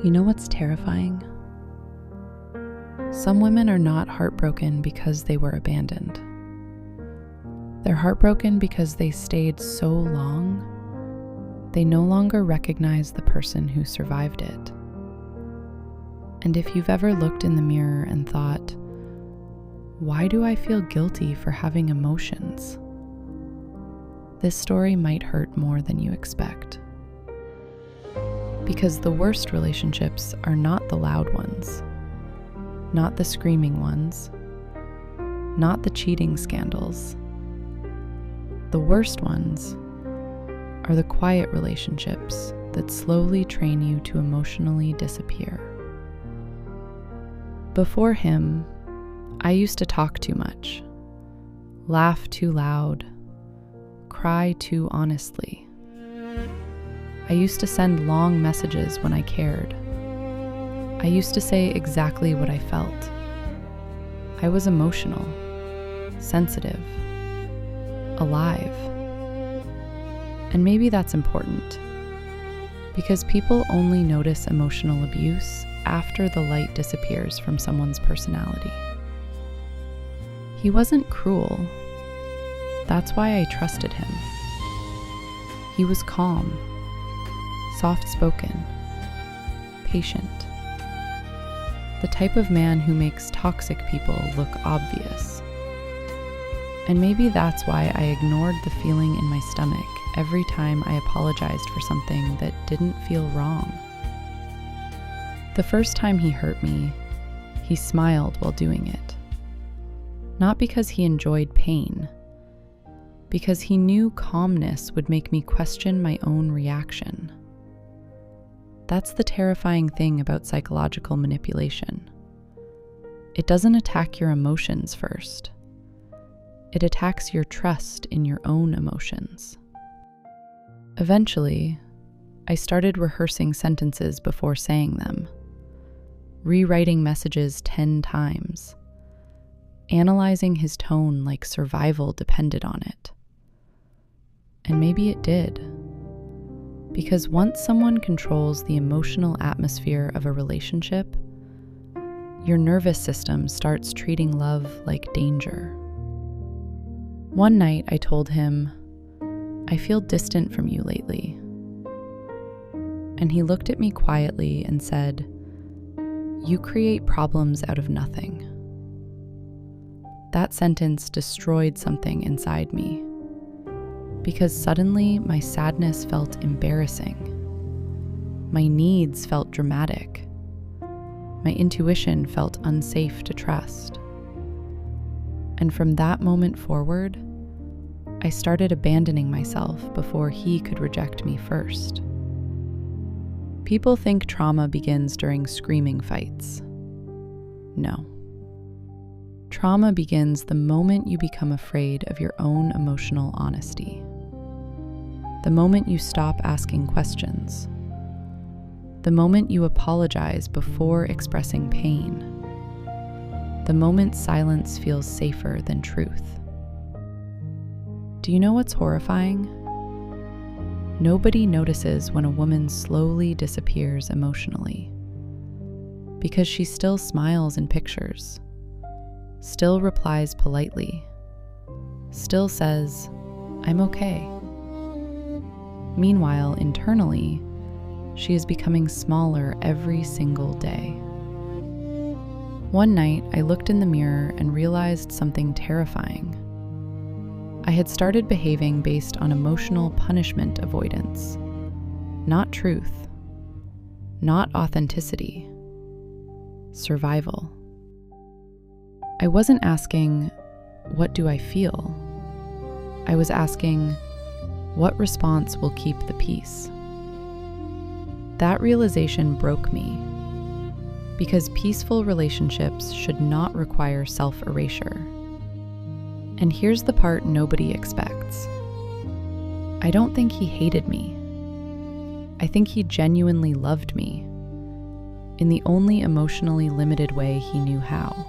You know what's terrifying? Some women are not heartbroken because they were abandoned. They're heartbroken because they stayed so long, they no longer recognize the person who survived it. And if you've ever looked in the mirror and thought, why do I feel guilty for having emotions? This story might hurt more than you expect. Because the worst relationships are not the loud ones, not the screaming ones, not the cheating scandals. The worst ones are the quiet relationships that slowly train you to emotionally disappear. Before him, I used to talk too much, laugh too loud, cry too honestly. I used to send long messages when I cared. I used to say exactly what I felt. I was emotional, sensitive, alive. And maybe that's important, because people only notice emotional abuse after the light disappears from someone's personality. He wasn't cruel. That's why I trusted him. He was calm, soft-spoken, patient. The type of man who makes toxic people look obvious. And maybe that's why I ignored the feeling in my stomach every time I apologized for something that didn't feel wrong. The first time he hurt me, he smiled while doing it. Not because he enjoyed pain, because he knew calmness would make me question my own reaction. That's the terrifying thing about psychological manipulation. It doesn't attack your emotions first. It attacks your trust in your own emotions. Eventually, I started rehearsing sentences before saying them, rewriting messages 10 times, analyzing his tone like survival depended on it. And maybe it did. Because once someone controls the emotional atmosphere of a relationship, your nervous system starts treating love like danger. One night I told him, I feel distant from you lately. And he looked at me quietly and said, you create problems out of nothing. That sentence destroyed something inside me, because suddenly my sadness felt embarrassing. My needs felt dramatic. My intuition felt unsafe to trust. And from that moment forward, I started abandoning myself before he could reject me first. People think trauma begins during screaming fights. No. Trauma begins the moment you become afraid of your own emotional honesty. The moment you stop asking questions. The moment you apologize before expressing pain. The moment silence feels safer than truth. Do you know what's horrifying? Nobody notices when a woman slowly disappears emotionally, because she still smiles in pictures, still replies politely, still says, I'm okay. Meanwhile, internally, she is becoming smaller every single day. One night, I looked in the mirror and realized something terrifying. I had started behaving based on emotional punishment avoidance, not truth, not authenticity, survival. I wasn't asking, what do I feel? I was asking, what response will keep the peace? That realization broke me, because peaceful relationships should not require self-erasure. And here's the part nobody expects. I don't think he hated me. I think he genuinely loved me, in the only emotionally limited way he knew how.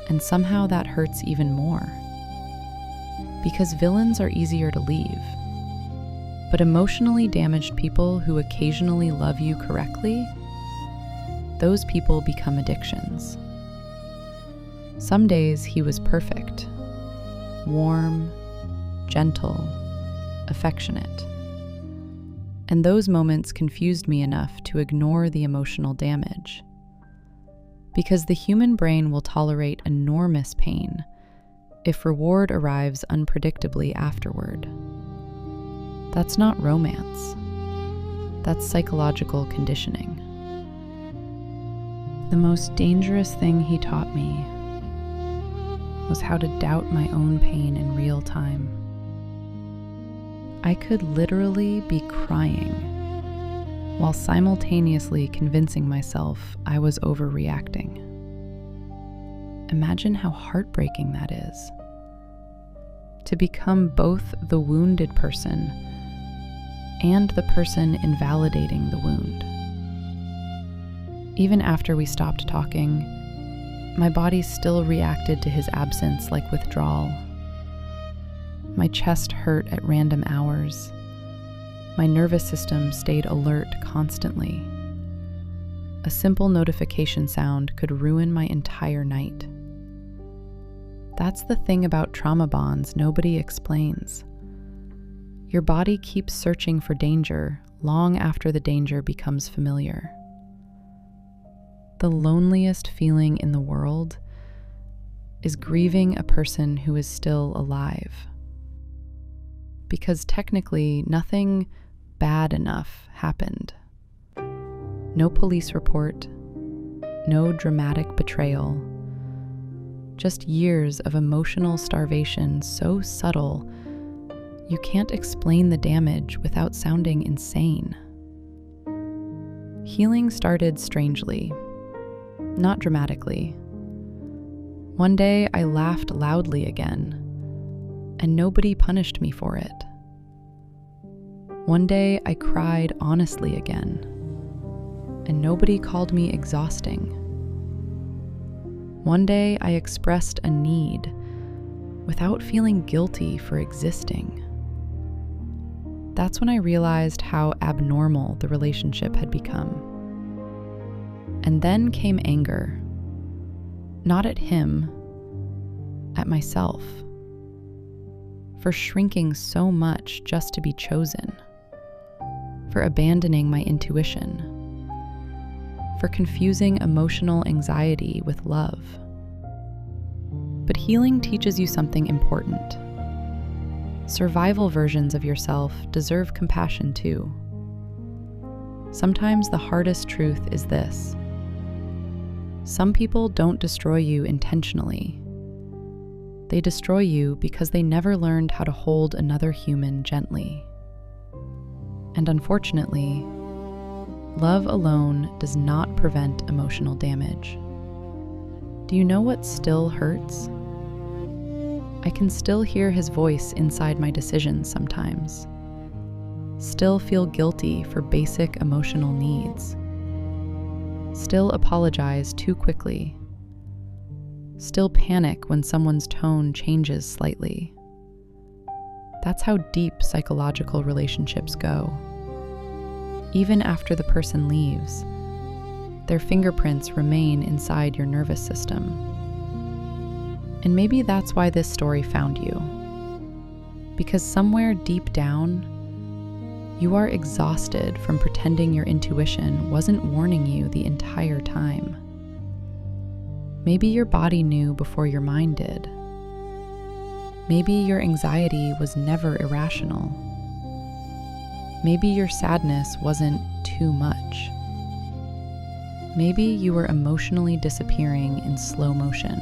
And somehow that hurts even more. Because villains are easier to leave, But emotionally damaged people who occasionally love you correctly, those people become addictions. Some days he was perfect, warm, gentle, affectionate. And those moments confused me enough to ignore the emotional damage. Because the human brain will tolerate enormous pain if reward arrives unpredictably afterward. That's not romance. That's psychological conditioning. The most dangerous thing he taught me was how to doubt my own pain in real time. I could literally be crying while simultaneously convincing myself I was overreacting. Imagine how heartbreaking that is. To become both the wounded person and the person invalidating the wound. Even after we stopped talking, my body still reacted to his absence like withdrawal. My chest hurt at random hours. My nervous system stayed alert constantly. A simple notification sound could ruin my entire night. That's the thing about trauma bonds nobody explains. Your body keeps searching for danger long after the danger becomes familiar. The loneliest feeling in the world is grieving a person who is still alive. Because technically, nothing bad enough happened. No police report, no dramatic betrayal, just years of emotional starvation so subtle you can't explain the damage without sounding insane. Healing started strangely, not dramatically. One day I laughed loudly again, and nobody punished me for it. One day I cried honestly again, and nobody called me exhausting. One day I expressed a need without feeling guilty for existing. That's when I realized how abnormal the relationship had become. And then came anger. Not at him, at myself. For shrinking so much just to be chosen. For abandoning my intuition. For confusing emotional anxiety with love. But healing teaches you something important. Survival versions of yourself deserve compassion too. Sometimes the hardest truth is this. Some people don't destroy you intentionally. They destroy you because they never learned how to hold another human gently. And unfortunately, love alone does not prevent emotional damage. Do you know what still hurts? I can still hear his voice inside my decisions sometimes. Still feel guilty for basic emotional needs. Still apologize too quickly. Still panic when someone's tone changes slightly. That's how deep psychological relationships go. Even after the person leaves, their fingerprints remain inside your nervous system. And maybe that's why this story found you. Because somewhere deep down, you are exhausted from pretending your intuition wasn't warning you the entire time. Maybe your body knew before your mind did. Maybe your anxiety was never irrational. Maybe your sadness wasn't too much. Maybe you were emotionally disappearing in slow motion.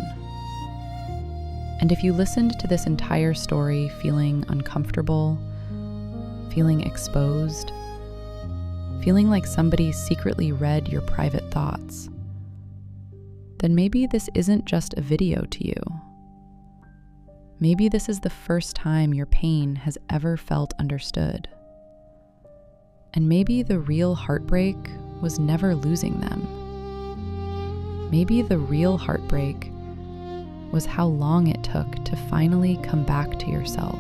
And if you listened to this entire story feeling uncomfortable, feeling exposed, feeling like somebody secretly read your private thoughts, then maybe this isn't just a video to you. Maybe this is the first time your pain has ever felt understood. And maybe the real heartbreak was never losing them. Maybe the real heartbreak was how long it took to finally come back to yourself.